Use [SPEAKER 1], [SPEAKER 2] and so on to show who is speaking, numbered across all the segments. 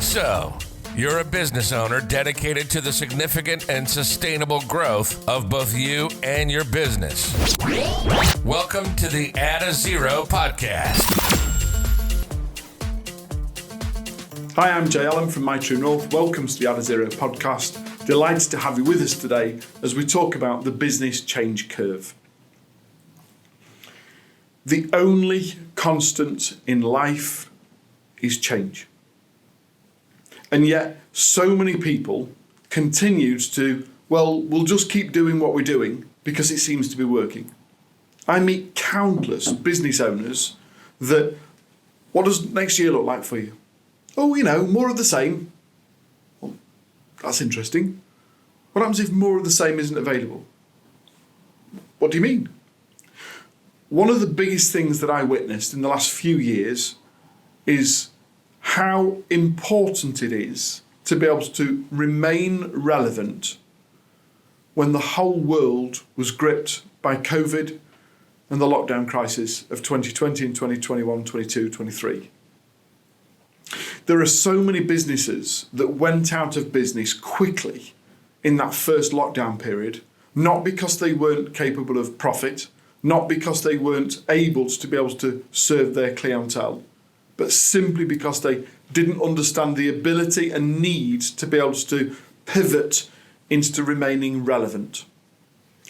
[SPEAKER 1] So, you're a business owner dedicated to the significant and sustainable growth of both you and your business. Welcome to the AddAZero Podcast.
[SPEAKER 2] Hi, I'm Jay Allen from My True North. Welcome to the AddAZero Podcast. Delighted to have you with us today as we talk about the business change curve. The only constant in life is change. And yet, so many people continue to, we'll just keep doing what we're doing because it seems to be working. I meet countless business owners that, what does next year look like for you? Oh, more of the same. Well, that's interesting. What happens if more of the same isn't available? What do you mean? One of the biggest things that I witnessed in the last few years is how important it is to be able to remain relevant when the whole world was gripped by COVID and the lockdown crisis of 2020 and 2021, 22, 23. There are so many businesses that went out of business quickly in that first lockdown period, not because they weren't capable of profit, not because they weren't able to be able to serve their clientele, but simply because they didn't understand the ability and need to be able to pivot into remaining relevant.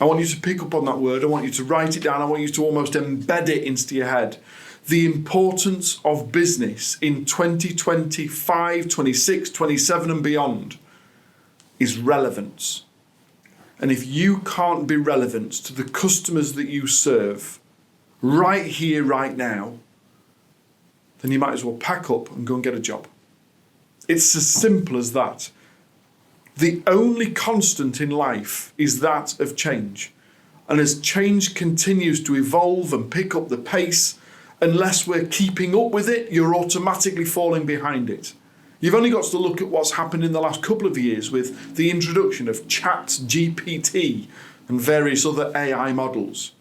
[SPEAKER 2] I want you to pick up on that word. I want you to write it down. I want you to almost embed it into your head. The importance of business in 2025, 26, 27 and beyond is relevance. And if you can't be relevant to the customers that you serve right here, right now, then you might as well pack up and go and get a job. It's as simple as that. The only constant in life is that of change. And as change continues to evolve and pick up the pace, unless we're keeping up with it, you're automatically falling behind it. You've only got to look at what's happened in the last couple of years with the introduction of ChatGPT and various other AI models.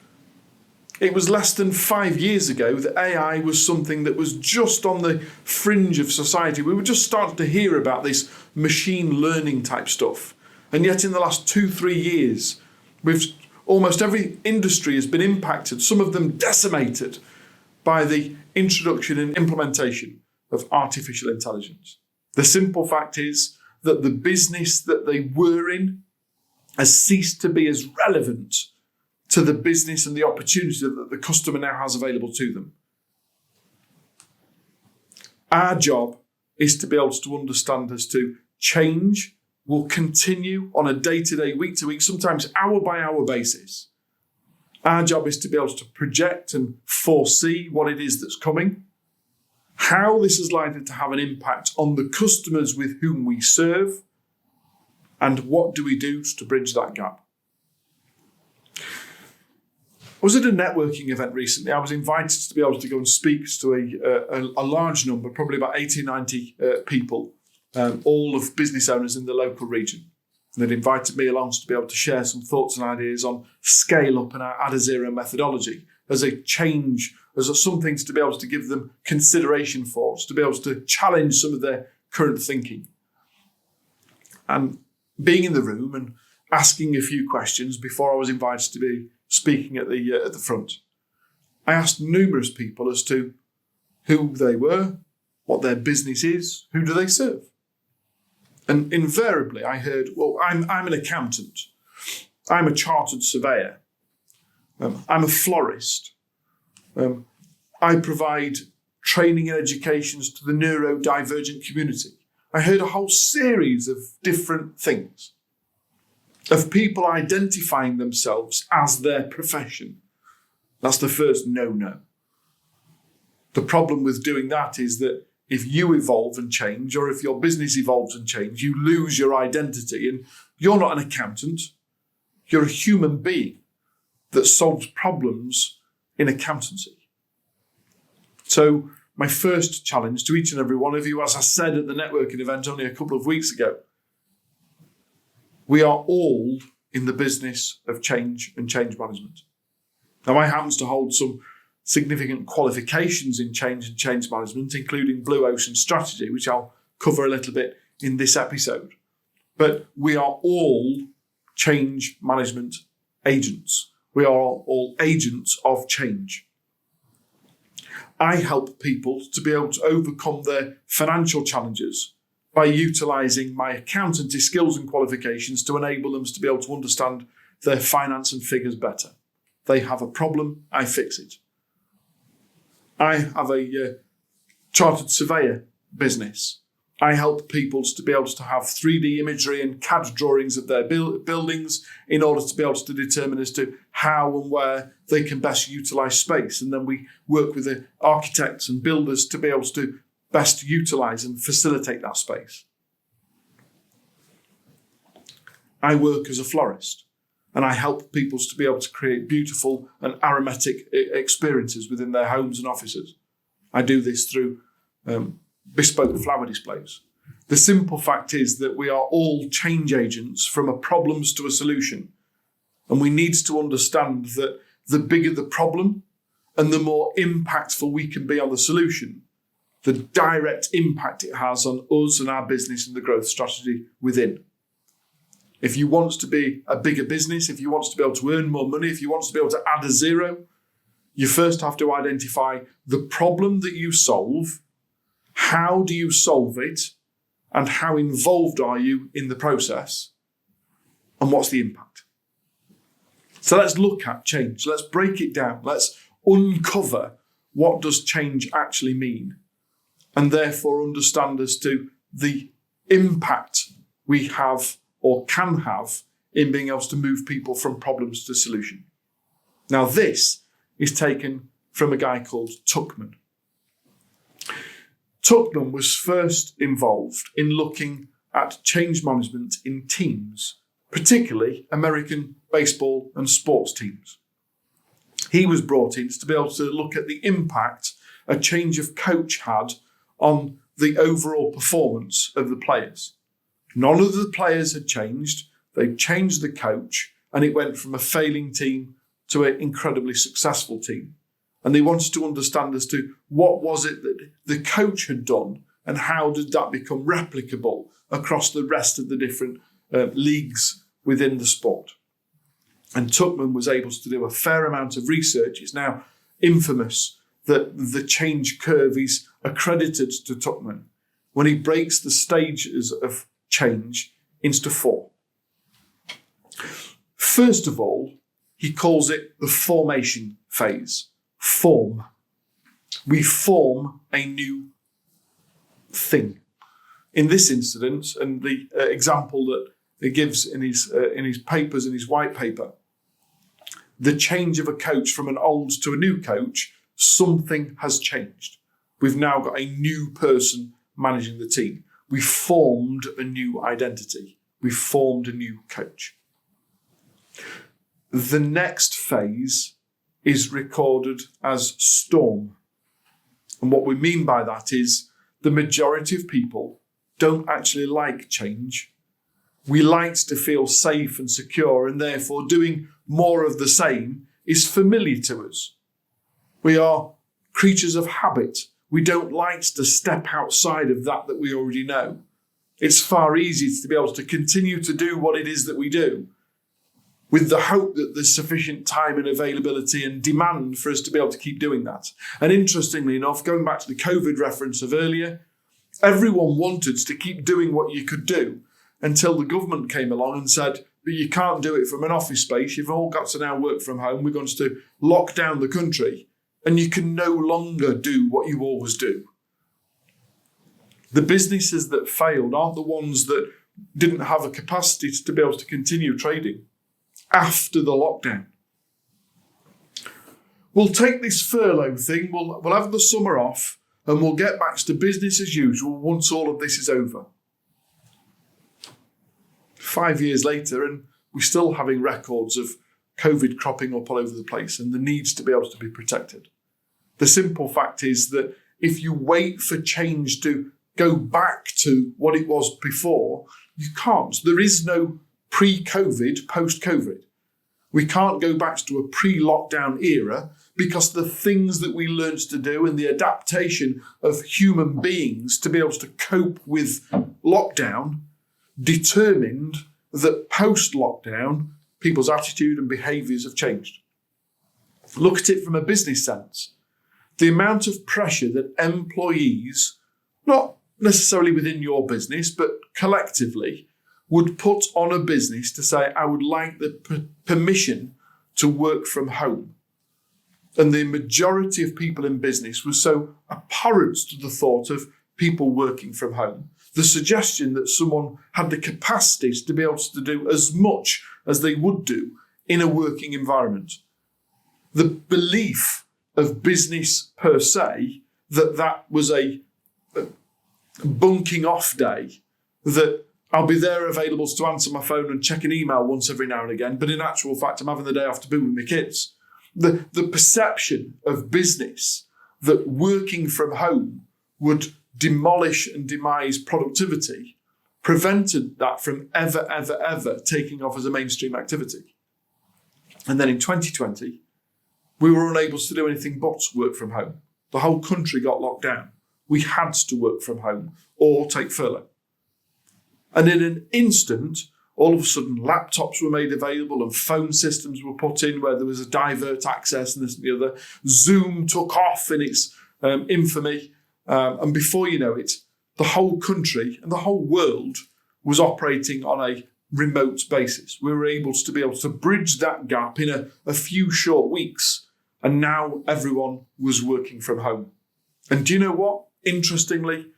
[SPEAKER 2] It was less than 5 years ago that AI was something that was just on the fringe of society. We were just starting to hear about this machine learning type stuff. And yet in the last 2-3 years, almost every industry has been impacted, some of them decimated, by the introduction and implementation of artificial intelligence. The simple fact is that the business that they were in has ceased to be as relevant to the business and the opportunity that the customer now has available to them. Our job is to be able to understand as to change will continue on a day-to-day, week-to-week, sometimes hour-by-hour basis. Our job is to be able to project and foresee what it is that's coming, how this is likely to have an impact on the customers with whom we serve, and what do we do to bridge that gap. I was at a networking event recently. I was invited to be able to go and speak to a large number, probably about 80, 90 people, all of business owners in the local region. And they'd invited me along to be able to share some thoughts and ideas on scale up and our AddAZero methodology as a change, as something to be able to give them consideration for, to be able to challenge some of their current thinking. And being in the room and asking a few questions before I was invited to be speaking at the front, I asked numerous people as to who they were, what their business is, who do they serve. And invariably I heard, well, I'm an accountant, I'm a chartered surveyor, I'm a florist, I provide training and educations to the neurodivergent community. I heard a whole series of different things, of people identifying themselves as their profession. That's the first no-no. The problem with doing that is that if you evolve and change, or if your business evolves and change, you lose your identity. And you're not an accountant. You're a human being that solves problems in accountancy. So my first challenge to each and every one of you, as I said at the networking event only a couple of weeks ago, we are all in the business of change and change management. Now, I happen to hold some significant qualifications in change and change management, including Blue Ocean Strategy, which I'll cover a little bit in this episode. But we are all change management agents. We are all agents of change. I help people to be able to overcome their financial challenges by utilising my accountancy skills and qualifications to enable them to be able to understand their finance and figures better. They have a problem, I fix it. I have a chartered surveyor business. I help people to be able to have 3D imagery and CAD drawings of their buildings in order to be able to determine as to how and where they can best utilise space. And then we work with the architects and builders to be able to best utilise and facilitate that space. I work as a florist, and I help people to be able to create beautiful and aromatic experiences within their homes and offices. I do this through bespoke flower displays. The simple fact is that we are all change agents from a problems to a solution. And we need to understand that the bigger the problem and the more impactful we can be on the solution, the direct impact it has on us and our business and the growth strategy within. If you want to be a bigger business, if you want to be able to earn more money, if you want to be able to add a zero, you first have to identify the problem that you solve. How do you solve it? And how involved are you in the process? And what's the impact? So let's look at change. Let's break it down. Let's uncover what does change actually mean, and therefore understand as to the impact we have or can have in being able to move people from problems to solution. Now, this is taken from a guy called Tuckman. Tuckman was first involved in looking at change management in teams, particularly American baseball and sports teams. He was brought in to be able to look at the impact a change of coach had on the overall performance of the players. None of the players had changed. They changed the coach, and it went from a failing team to an incredibly successful team. And they wanted to understand as to what was it that the coach had done and how did that become replicable across the rest of the different leagues within the sport. And Tuckman was able to do a fair amount of research. It's now infamous that the change curve is accredited to Tuckman when he breaks the stages of change into 4. First of all, he calls it the formation phase. Form. We form a new thing. In this incident, and the example that he gives in his papers, in his white paper, the change of a coach from an old to a new coach, something has changed. We've now got a new person managing the team. We formed a new identity. We formed a new coach. The next phase is recorded as storm. And what we mean by that is the majority of people don't actually like change. We like to feel safe and secure, and therefore doing more of the same is familiar to us. We are creatures of habit. We don't like to step outside of that we already know. It's far easier to be able to continue to do what it is that we do, with the hope that there's sufficient time and availability and demand for us to be able to keep doing that. And interestingly enough, going back to the COVID reference of earlier, everyone wanted to keep doing what you could do until the government came along and said, but you can't do it from an office space. You've all got to now work from home. We're going to lock down the country, and you can no longer do what you always do. The businesses that failed aren't the ones that didn't have a capacity to be able to continue trading after the lockdown. We'll take this furlough thing, we'll have the summer off, and we'll get back to business as usual once all of this is over. 5 years later, and we're still having records of COVID cropping up all over the place and the needs to be able to be protected. The simple fact is that if you wait for change to go back to what it was before, you can't. There is no pre-COVID, post-COVID. We can't go back to a pre-lockdown era because the things that we learned to do and the adaptation of human beings to be able to cope with lockdown determined that post-lockdown, people's attitude and behaviours have changed. Look at it from a business sense. The amount of pressure that employees, not necessarily within your business, but collectively, would put on a business to say, I would like the permission to work from home. And the majority of people in business were so abhorrent to the thought of people working from home. The suggestion that someone had the capacities to be able to do as much as they would do in a working environment. The belief of business per se that was a bunking off day, that I'll be there available to answer my phone and check an email once every now and again, but in actual fact, I'm having the day off to be with my kids. The perception of business that working from home would demolish and demise productivity prevented that from ever taking off as a mainstream activity. And then in 2020, we were unable to do anything but work from home. The whole country got locked down. We had to work from home or take furlough. And in an instant, all of a sudden, laptops were made available and phone systems were put in where there was a divert access and this and the other. Zoom took off in its infamy. And before you know it, the whole country and the whole world was operating on a remote basis. We were able to bridge that gap in a few short weeks. And now everyone was working from home. And do you know what? Interestingly,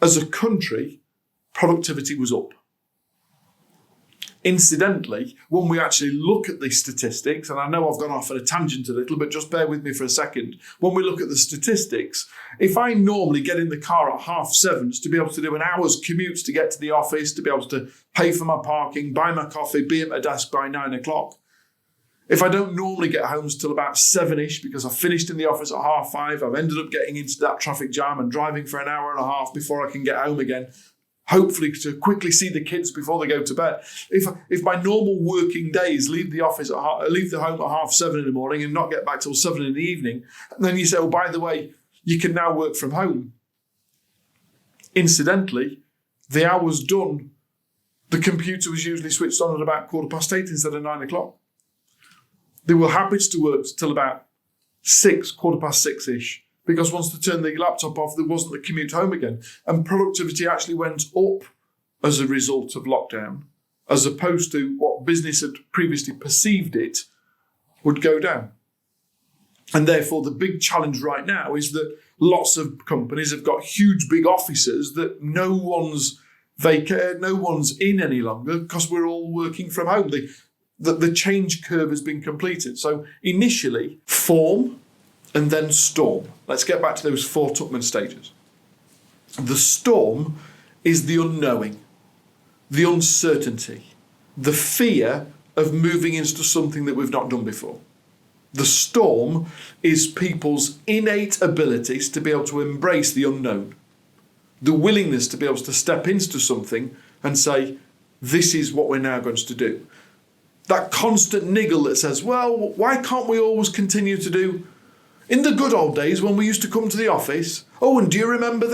[SPEAKER 2] as a country, productivity was up. Incidentally, when we actually look at the statistics, and I know I've gone off on a tangent a little, but just bear with me for a second. When we look at the statistics, if I normally get in the car at 7:30 to be able to do an hour's commute to get to the office, to be able to pay for my parking, buy my coffee, be at my desk by 9 o'clock, if I don't normally get home till about 7ish because I finished in the office at 5:30, I've ended up getting into that traffic jam and driving for an hour and a half before I can get home again, hopefully to quickly see the kids before they go to bed. If my normal working days leave the home at 7:30 in the morning and not get back till 7 in the evening, and then you say, oh, by the way, you can now work from home. Incidentally, the hour's done. The computer was usually switched on at about 8:15 instead of 9 o'clock. They were happy to work till about 6:ish. Because once they turned the laptop off, there wasn't the commute home again. And productivity actually went up as a result of lockdown, as opposed to what business had previously perceived it would go down. And therefore, the big challenge right now is that lots of companies have got huge, big offices that no one's in any longer because we're all working from home. The change curve has been completed. So initially, form, and then storm. Let's get back to those 4 Tuckman stages. The storm is the unknowing, the uncertainty, the fear of moving into something that we've not done before. The storm is people's innate abilities to be able to embrace the unknown, the willingness to be able to step into something and say, this is what we're now going to do. That constant niggle that says, well, why can't we always continue to do in the good old days when we used to come to the office? Oh, and do you remember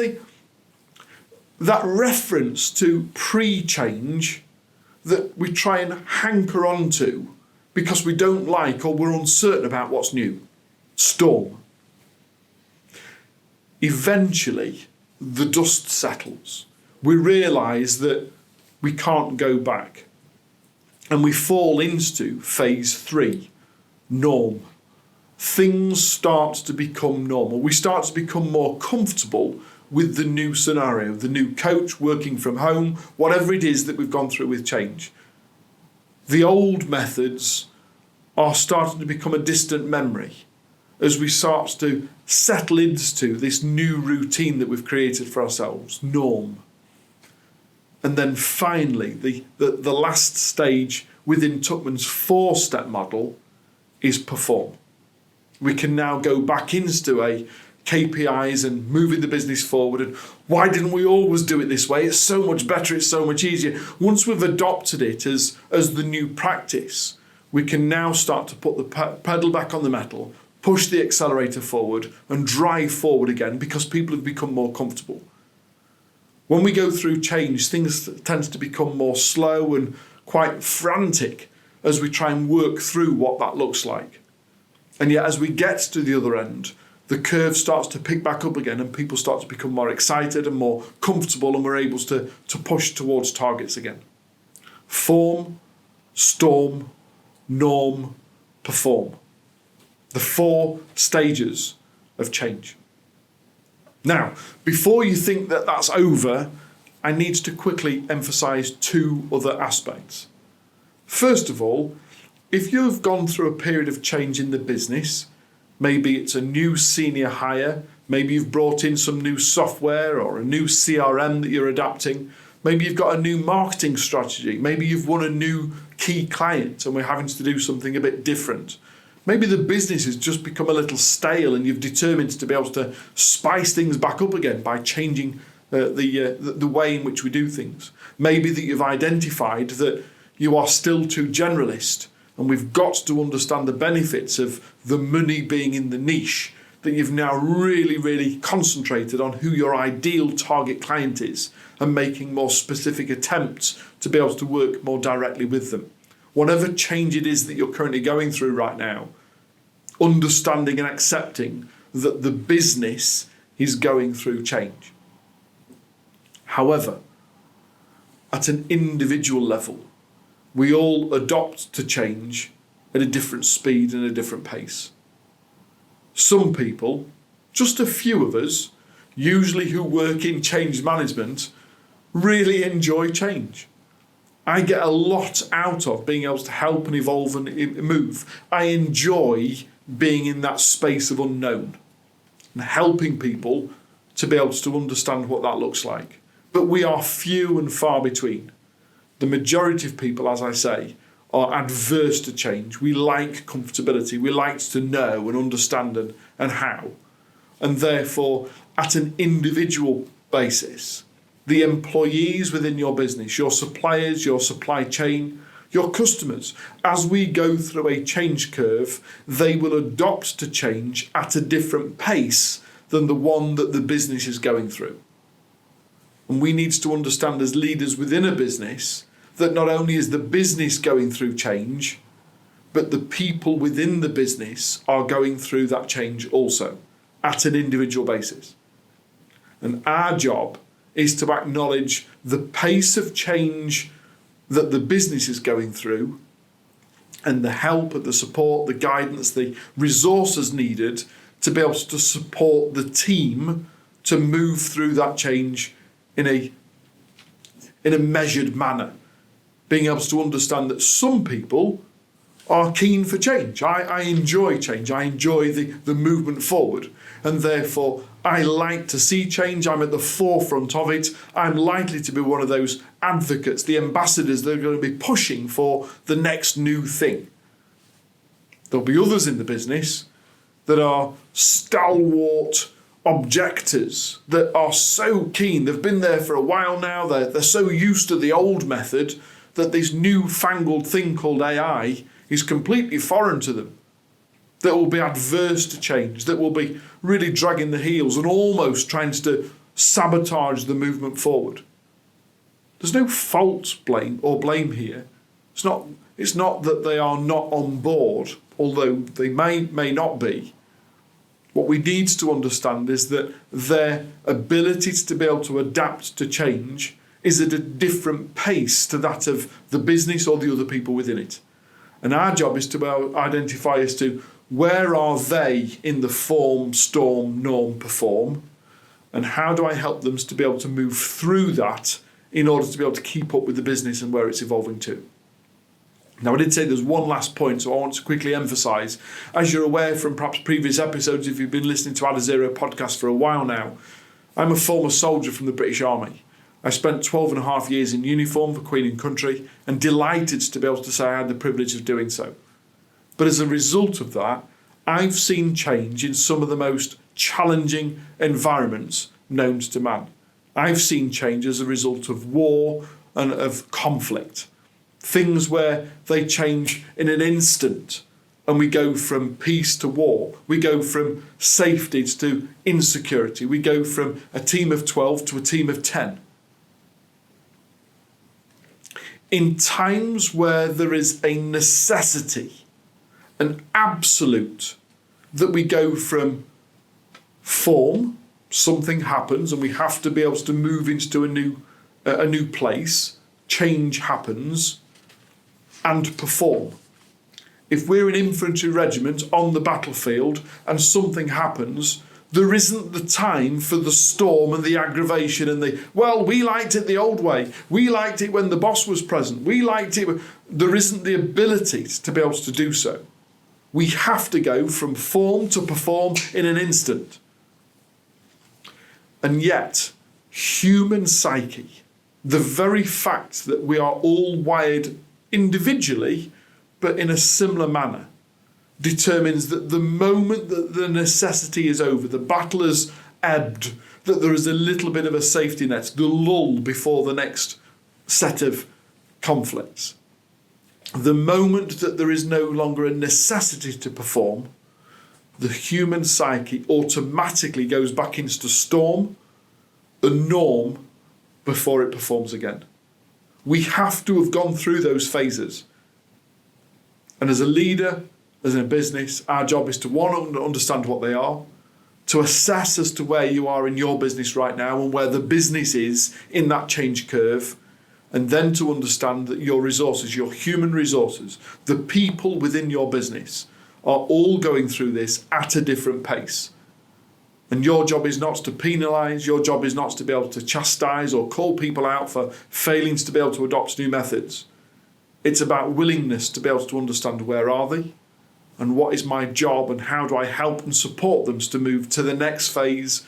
[SPEAKER 2] that reference to pre-change that we try and hanker on to because we don't like or we're uncertain about what's new? Storm. Eventually, the dust settles. We realise that we can't go back. And we fall into phase 3, norm. Things start to become normal. We start to become more comfortable with the new scenario, the new coach, working from home, whatever it is that we've gone through with change. The old methods are starting to become a distant memory as we start to settle into this new routine that we've created for ourselves, norm. And then finally, the last stage within Tuckman's 4-step model is perform. We can now go back into a KPIs and moving the business forward. And why didn't we always do it this way? It's so much better. It's so much easier. Once we've adopted it as the new practice, we can now start to put the pedal back on the metal, push the accelerator forward and drive forward again because people have become more comfortable. When we go through change, things tend to become more slow and quite frantic as we try and work through what that looks like. And yet as we get to the other end, the curve starts to pick back up again and people start to become more excited and more comfortable, and we're able to push towards targets again. Form, storm, norm, perform. The 4 stages of change. Now, before you think that that's over, I need to quickly emphasize 2 other aspects. First of all, if you've gone through a period of change in the business, maybe it's a new senior hire, maybe you've brought in some new software or a new CRM that you're adapting, maybe you've got a new marketing strategy, maybe you've won a new key client and we're having to do something a bit different. Maybe the business has just become a little stale and you've determined to be able to spice things back up again by changing the way in which we do things. Maybe that you've identified that you are still too generalist and we've got to understand the benefits of the money being in the niche, that you've now really, really concentrated on who your ideal target client is and making more specific attempts to be able to work more directly with them. Whatever change it is that you're currently going through right now, understanding and accepting that the business is going through change. However, at an individual level, we all adopt to change at a different speed and a different pace. Some people, just a few of us, usually who work in change management, really enjoy change. I get a lot out of being able to help and evolve and move. I enjoy being in that space of unknown and helping people to be able to understand what that looks like. But we are few and far between. The majority of people, as I say, are adverse to change. We like comfortability. We like to know and understand and how. And therefore, at an individual basis, the employees within your business, your suppliers, your supply chain, your customers, as we go through a change curve, they will adopt to change at a different pace than the one that the business is going through. And we need to understand as leaders within a business that not only is the business going through change, but the people within the business are going through that change also at an individual basis. And our job is to acknowledge the pace of change that the business is going through and the help, the support, the guidance, the resources needed to be able to support the team to move through that change in a measured manner. Being able to understand that some people are keen for change. I enjoy change. I enjoy the movement forward. And therefore, I like to see change. I'm at the forefront of it. I'm likely to be one of those advocates, the ambassadors that are going to be pushing for the next new thing. There'll be others in the business that are stalwart objectors, that are so keen. They've been there for a while now. They're so used to the old method that this newfangled thing called AI is completely foreign to them, that will be adverse to change, that will be really dragging the heels and almost trying to sabotage the movement forward. There's no false blame here. It's not that they are not on board, although they may not be. What we need to understand is that their ability to be able to adapt to change is at a different pace to that of the business or the other people within it. And our job is to identify as to where are they in the form, storm, norm, perform, and how do I help them to be able to move through that in order to be able to keep up with the business and where it's evolving to. Now, I did say there's one last point, so I want to quickly emphasise. As you're aware from perhaps previous episodes, if you've been listening to AddAZero Podcast for a while now, I'm a former soldier from the British Army. I spent 12 and a half years in uniform for Queen and Country and delighted to be able to say I had the privilege of doing so. But as a result of that, I've seen change in some of the most challenging environments known to man. I've seen change as a result of war and of conflict. Things where they change in an instant and we go from peace to war. We go from safety to insecurity. We go from a team of 12 to a team of 10. In times where there is a necessity, an absolute, that we go from form, something happens and we have to be able to move into a new place, change happens, and perform. If we're an infantry regiment on the battlefield and something happens, there isn't the time for the storm and the aggravation and we liked it the old way. We liked it when the boss was present. We liked it. There isn't the ability to be able to do so. We have to go from form to perform in an instant. And yet, human psyche, the very fact that we are all wired individually, but in a similar manner, determines that the moment that the necessity is over, the battle has ebbed, that there is a little bit of a safety net, the lull before the next set of conflicts. The moment that there is no longer a necessity to perform, the human psyche automatically goes back into storm, a norm, before it performs again. We have to have gone through those phases. And as a leader, as in a business, our job is to, one, understand what they are, to assess as to where you are in your business right now and where the business is in that change curve, and then to understand that your resources, your human resources, the people within your business are all going through this at a different pace. And your job is not to penalise, your job is not to be able to chastise or call people out for failing to be able to adopt new methods. It's about willingness to be able to understand where are they and what is my job and how do I help and support them to move to the next phase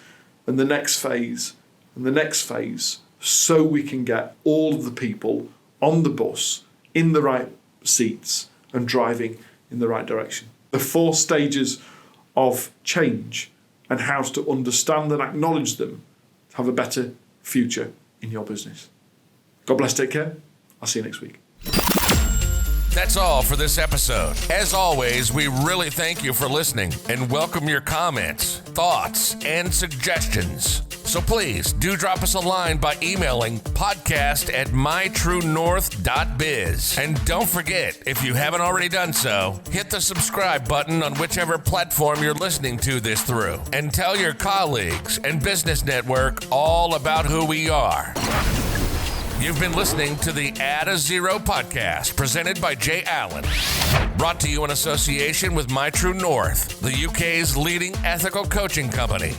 [SPEAKER 2] and the next phase and the next phase, so we can get all of the people on the bus in the right seats and driving in the right direction. The 4 stages of change and how to understand and acknowledge them to have a better future in your business. God bless, take care. I'll see you next week.
[SPEAKER 1] That's all for this episode. As always, we really thank you for listening and welcome your comments, thoughts, and suggestions. So please do drop us a line by emailing podcast@mytruenorth.biz. And don't forget, if you haven't already done so, hit the subscribe button on whichever platform you're listening to this through. And tell your colleagues and business network all about who we are. You've been listening to the AddAZero Podcast, presented by Jay Allen. Brought to you in association with My True North, the UK's leading ethical coaching company.